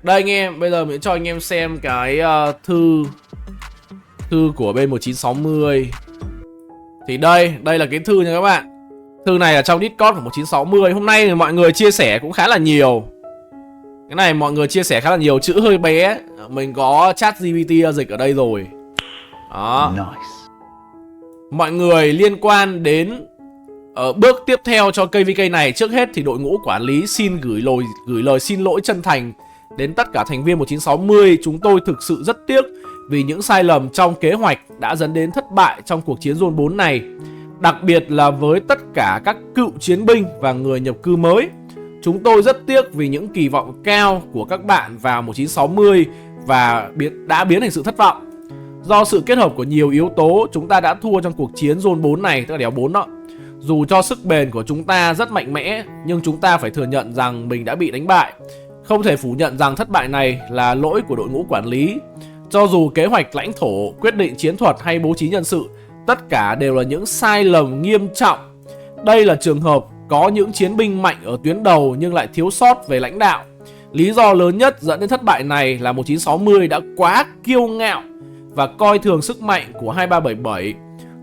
Đây anh em, bây giờ mình cho anh em xem cái thư của bên 1960. Thì đây là cái thư nha các bạn. Thư này là trong Discord của 1960. Hôm nay thì mọi người chia sẻ cũng khá là nhiều. Cái này mọi người chia sẻ khá là nhiều, chữ hơi bé. Mình có ChatGPT dịch ở đây rồi. Đó. Nice. Mọi người liên quan đến bước tiếp theo cho KVK này. Trước hết thì đội ngũ quản lý xin gửi lời xin lỗi chân thành đến tất cả thành viên 1960. Chúng tôi thực sự rất tiếc vì những sai lầm trong kế hoạch đã dẫn đến thất bại trong cuộc chiến Zone 4 này. Đặc biệt là với tất cả các cựu chiến binh và người nhập cư mới. Chúng tôi rất tiếc vì những kỳ vọng cao của các bạn vào 1960 và đã biến thành sự thất vọng. Do sự kết hợp của nhiều yếu tố, chúng ta đã thua trong cuộc chiến Zone 4 này, tức là đéo 4 đó. Dù cho sức bền của chúng ta rất mạnh mẽ, nhưng chúng ta phải thừa nhận rằng mình đã bị đánh bại. Không thể phủ nhận rằng thất bại này là lỗi của đội ngũ quản lý. Cho dù kế hoạch lãnh thổ, quyết định chiến thuật hay bố trí nhân sự, tất cả đều là những sai lầm nghiêm trọng. Đây là trường hợp có những chiến binh mạnh ở tuyến đầu nhưng lại thiếu sót về lãnh đạo. Lý do lớn nhất dẫn đến thất bại này là 1960 đã quá kiêu ngạo và coi thường sức mạnh của 2377.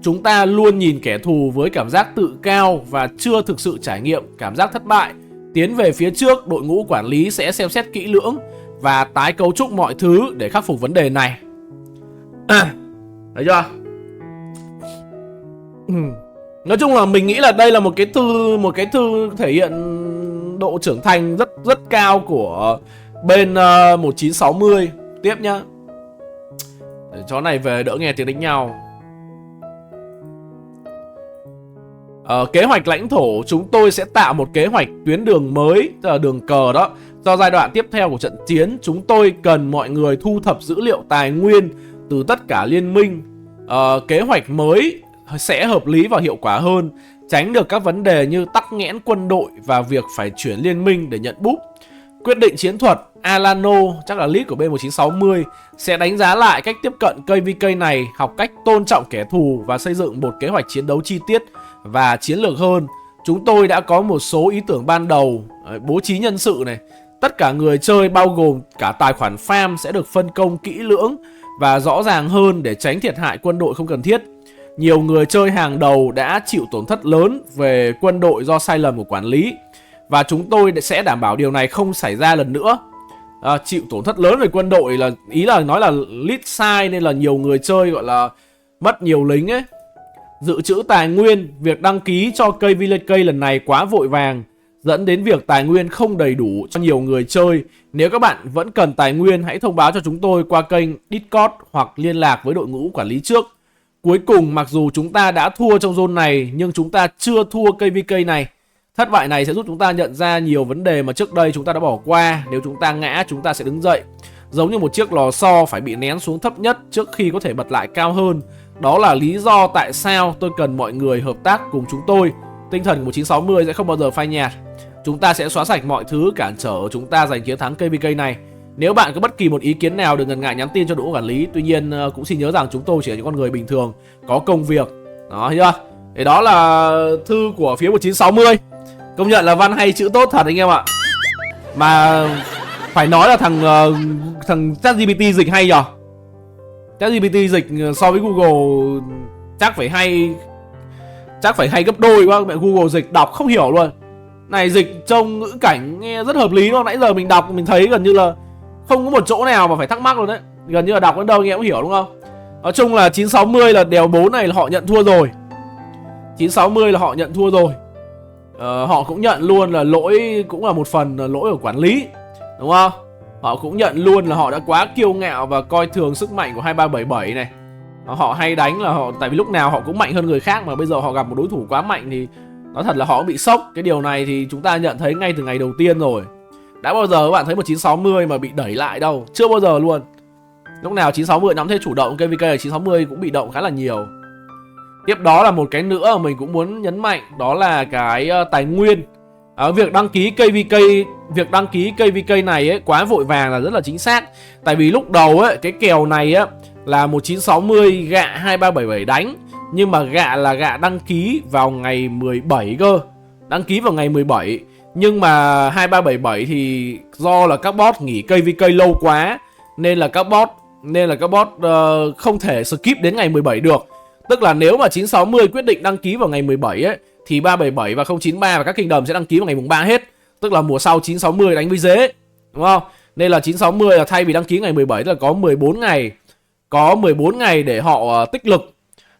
Chúng ta luôn nhìn kẻ thù với cảm giác tự cao và chưa thực sự trải nghiệm cảm giác thất bại. Tiến về phía trước, đội ngũ quản lý sẽ xem xét kỹ lưỡng và tái cấu trúc mọi thứ để khắc phục vấn đề này. Thấy chưa? Nói chung là mình nghĩ là đây là một cái thư thể hiện độ trưởng thành rất cao của bên 1960. Tiếp nhá. Để chó này về đỡ nghe tiếng đánh nhau. Kế hoạch lãnh thổ, chúng tôi sẽ tạo một kế hoạch tuyến đường mới, tức là đường cờ đó. Do giai đoạn tiếp theo của trận chiến, chúng tôi cần mọi người thu thập dữ liệu tài nguyên từ tất cả liên minh. Kế hoạch mới sẽ hợp lý và hiệu quả hơn, tránh được các vấn đề như tắc nghẽn quân đội và việc phải chuyển liên minh để nhận búp. Quyết định chiến thuật, Alano, chắc là lead của bên 1960, sẽ đánh giá lại cách tiếp cận KVK này, học cách tôn trọng kẻ thù và xây dựng một kế hoạch chiến đấu chi tiết và chiến lược hơn. Chúng tôi đã có một số ý tưởng ban đầu, bố trí nhân sự này. Tất cả người chơi bao gồm cả tài khoản farm sẽ được phân công kỹ lưỡng và rõ ràng hơn để tránh thiệt hại quân đội không cần thiết. Nhiều người chơi hàng đầu đã chịu tổn thất lớn về quân đội do sai lầm của quản lý, và chúng tôi sẽ đảm bảo điều này không xảy ra lần nữa. Chịu tổn thất lớn về quân đội là ý là nói là lead sai nên là nhiều người chơi gọi là mất nhiều lính ấy. Dự trữ tài nguyên, việc đăng ký cho cây VLK lần này quá vội vàng, dẫn đến việc tài nguyên không đầy đủ cho nhiều người chơi. Nếu các bạn vẫn cần tài nguyên, hãy thông báo cho chúng tôi qua kênh Discord hoặc liên lạc với đội ngũ quản lý trước. Cuối cùng, mặc dù chúng ta đã thua trong zone này, nhưng chúng ta chưa thua KVK này. Thất bại này sẽ giúp chúng ta nhận ra nhiều vấn đề mà trước đây chúng ta đã bỏ qua. Nếu chúng ta ngã, chúng ta sẽ đứng dậy. Giống như một chiếc lò xo phải bị nén xuống thấp nhất trước khi có thể bật lại cao hơn. Đó là lý do tại sao tôi cần mọi người hợp tác cùng chúng tôi. Tinh thần của 1960 sẽ không bao giờ phai nhạt. Chúng ta sẽ xóa sạch mọi thứ cản trở chúng ta giành chiến thắng KVK này. Nếu bạn có bất kỳ một ý kiến nào, đừng ngần ngại nhắn tin cho đội ngũ quản lý. Tuy nhiên cũng xin nhớ rằng chúng tôi chỉ là những con người bình thường, có công việc. Đó, thấy chưa? Thế đó là thư của phía 1960. Công nhận là văn hay chữ tốt thật anh em ạ. Mà phải nói là thằng ChatGPT dịch hay nhờ. ChatGPT dịch so với Google chắc phải hay gấp đôi quá. Mẹ Google dịch đọc không hiểu luôn. Này dịch trông ngữ cảnh nghe rất hợp lý luôn. Nãy giờ mình đọc mình thấy gần như là không có một chỗ nào mà phải thắc mắc luôn đấy. Gần như là đọc đến đâu nghe cũng hiểu đúng không? Nói chung là 960 là đèo 4 này là họ nhận thua rồi. 960 là họ nhận thua rồi. Họ cũng nhận luôn là lỗi, cũng là một phần là lỗi của quản lý, đúng không? Họ cũng nhận luôn là họ đã quá kiêu ngạo và coi thường sức mạnh của 2377 này. Họ hay đánh là họ, tại vì lúc nào họ cũng mạnh hơn người khác, mà bây giờ họ gặp một đối thủ quá mạnh thì nói thật là họ cũng bị sốc. Cái điều này thì chúng ta nhận thấy ngay từ ngày đầu tiên rồi. Đã bao giờ các bạn thấy một 960 mà bị đẩy lại đâu? Chưa bao giờ luôn. Lúc nào 960 nắm thế chủ động, KVK là 960 cũng bị động khá là nhiều. Tiếp đó là một cái nữa mà mình cũng muốn nhấn mạnh, đó là cái tài nguyên. Việc đăng ký KVK này ấy, quá vội vàng là rất là chính xác. Tại vì lúc đầu ấy, cái kèo này á, là 1960 gạ 2377 đánh. Nhưng mà gạ là gạ đăng ký vào ngày 17 cơ. Đăng ký vào ngày 17. Nhưng mà 2377 thì do là các bot nghỉ KVK lâu quá nên là các bot không thể skip đến ngày 17 được. Tức là nếu mà 960 quyết định đăng ký vào ngày 17 ấy thì 377 và 093 và các Kingdom sẽ đăng ký vào ngày mùng 3 hết. Tức là mùa sau 960 đánh với dế, đúng không? Nên là 960 là thay vì đăng ký ngày 17 tức là có 14 ngày. Có 14 ngày để họ tích lực.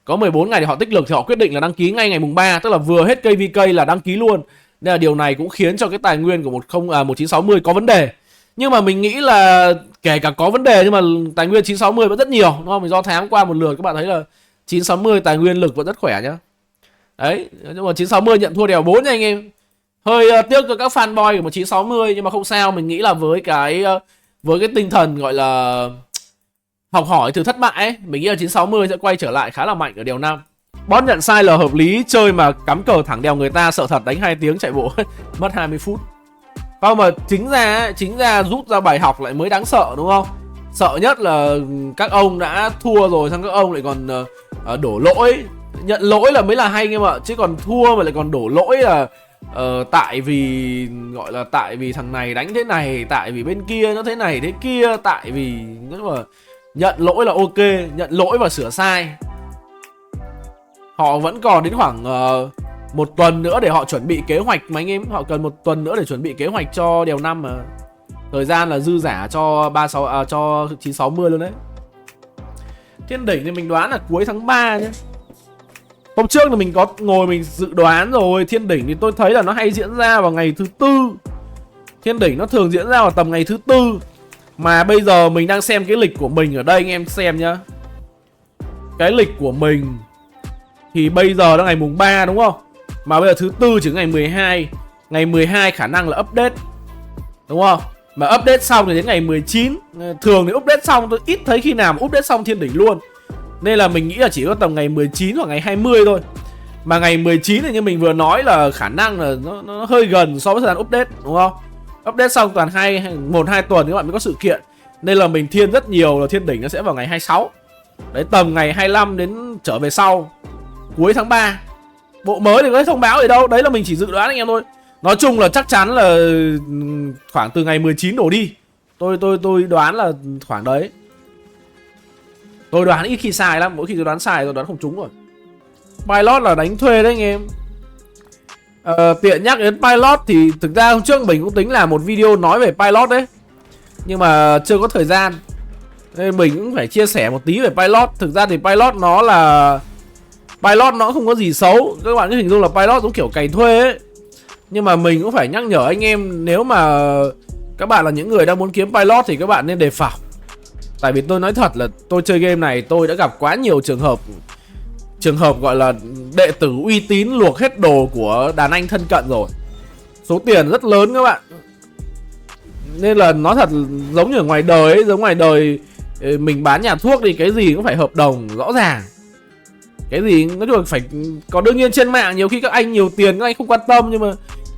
Có 14 ngày để họ tích lực thì họ quyết định là đăng ký ngay ngày mùng 3, tức là vừa hết KVK là đăng ký luôn. Nên là điều này cũng khiến cho cái tài nguyên của 1960 có vấn đề. Nhưng mà mình nghĩ là kể cả có vấn đề nhưng mà tài nguyên 960 vẫn rất nhiều, đúng không? Mình do tháng qua một lượt các bạn thấy là 960 tài nguyên lực vẫn rất khỏe nhá. Đấy, nhưng mà 960 nhận thua đèo 4 nha anh em. Hơi tiếc cho các fanboy của 1960 nhưng mà không sao, mình nghĩ là với cái tinh thần gọi là học hỏi từ thất bại ấy, mình nghĩ là 960 sẽ quay trở lại khá là mạnh ở đèo 5. Bot nhận sai là hợp lý, chơi mà cắm cờ thẳng đèo người ta sợ thật đánh 2 tiếng chạy bộ mất 20 phút. Không mà chính ra rút ra bài học lại mới đáng sợ, đúng không? Sợ nhất là các ông đã thua rồi xong các ông lại còn đổ lỗi. Nhận lỗi là mới là hay em ạ, chứ còn thua mà lại còn đổ lỗi là tại vì gọi là tại vì thằng này đánh thế này, tại vì bên kia nó thế này thế kia, tại vì nhưng mà nhận lỗi là ok, nhận lỗi và sửa sai. Họ vẫn còn đến khoảng 1 tuần nữa để họ chuẩn bị kế hoạch mà anh em. Họ cần 1 tuần nữa để chuẩn bị kế hoạch cho đèo 5 mà. Thời gian là dư giả cho 960 luôn đấy. Thiên đỉnh thì mình đoán là cuối tháng 3 nhé. Hôm trước thì mình có ngồi mình dự đoán rồi. Thiên đỉnh thì tôi thấy là nó hay diễn ra vào ngày thứ Tư. Thiên đỉnh nó thường diễn ra vào tầm ngày thứ Tư. Mà bây giờ mình đang xem cái lịch của mình ở đây anh em xem nhá. Cái lịch của mình thì bây giờ là ngày mùng 3 đúng không? Mà bây giờ thứ Tư chỉ ngày 12. Ngày 12 khả năng là update, đúng không? Mà update xong thì đến ngày 19. Thường thì update xong tôi ít thấy khi nào mà update xong thiên đỉnh luôn. Nên là mình nghĩ là chỉ có tầm ngày 19 hoặc ngày 20 thôi. Mà ngày 19 thì như mình vừa nói là khả năng là nó hơi gần so với thời gian update, đúng không? Update xong toàn 1-2 tuần các bạn mới có sự kiện. Nên là mình thiên rất nhiều là thiên đỉnh nó sẽ vào ngày 26. Đấy, tầm ngày 25 đến trở về sau, cuối tháng 3. Bộ mới thì có thông báo gì đâu. Đấy là mình chỉ dự đoán anh em thôi. Nói chung là chắc chắn là khoảng từ ngày 19 đổ đi. Tôi đoán là khoảng đấy. Tôi đoán ít khi sai lắm. Mỗi khi tôi đoán sai tôi đoán không trúng rồi. Pilot là đánh thuê đấy anh em. Tiện nhắc đến Pilot thì thực ra hôm trước mình cũng tính là một video nói về Pilot đấy. Nhưng mà chưa có thời gian nên mình cũng phải chia sẻ một tí về Pilot. Thực ra thì Pilot nó không có gì xấu. Các bạn cứ hình dung là Pilot giống kiểu cày thuê ấy. Nhưng mà mình cũng phải nhắc nhở anh em, nếu mà các bạn là những người đang muốn kiếm Pilot thì các bạn nên đề phòng. Tại vì tôi nói thật là tôi chơi game này tôi đã gặp quá nhiều trường hợp gọi là đệ tử uy tín luộc hết đồ của đàn anh thân cận rồi. Số tiền rất lớn các bạn. Nên là nói thật giống như ở ngoài đời ấy, giống ngoài đời mình bán nhà thuốc thì cái gì cũng phải hợp đồng rõ ràng. Cái gì nói chung là phải. Còn đương nhiên trên mạng nhiều khi các anh nhiều tiền các anh không quan tâm,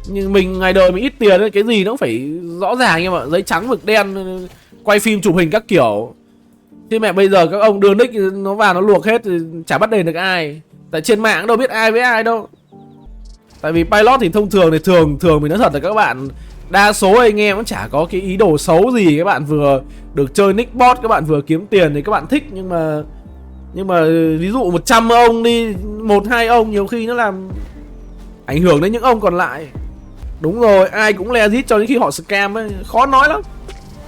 nhưng mình ngoài đời mình ít tiền ấy, cái gì nó cũng phải rõ ràng em ạ, giấy trắng mực đen, quay phim chụp hình các kiểu. Thế mẹ bây giờ các ông đưa nick nó vào nó luộc hết thì chả bắt đền được ai. Tại trên mạng đâu biết ai với ai đâu. Tại vì Pilot thì thông thường thì thường mình nói thật là các bạn đa số anh em cũng chả có cái ý đồ xấu gì. Các bạn vừa được chơi nick bot, các bạn vừa kiếm tiền thì các bạn thích. Nhưng mà ví dụ 100 ông đi, 1-2 ông nhiều khi nó làm ảnh hưởng đến những ông còn lại. Đúng rồi, ai cũng legit cho đến khi họ scam ấy, khó nói lắm.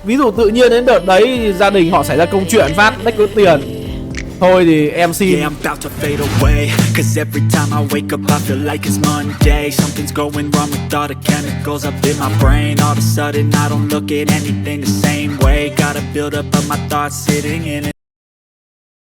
Ví dụ tự nhiên đến đợt đấy gia đình họ xảy ra câu chuyện phát đách có tiền, thôi thì em xin. Yeah, I'm about to fade away, 'cause every time I wake up I feel like it's Monday. Something's going wrong with all the chemicals up in my brain. All of a sudden I don't look at anything the same way. Gotta build up of my thoughts sitting in it.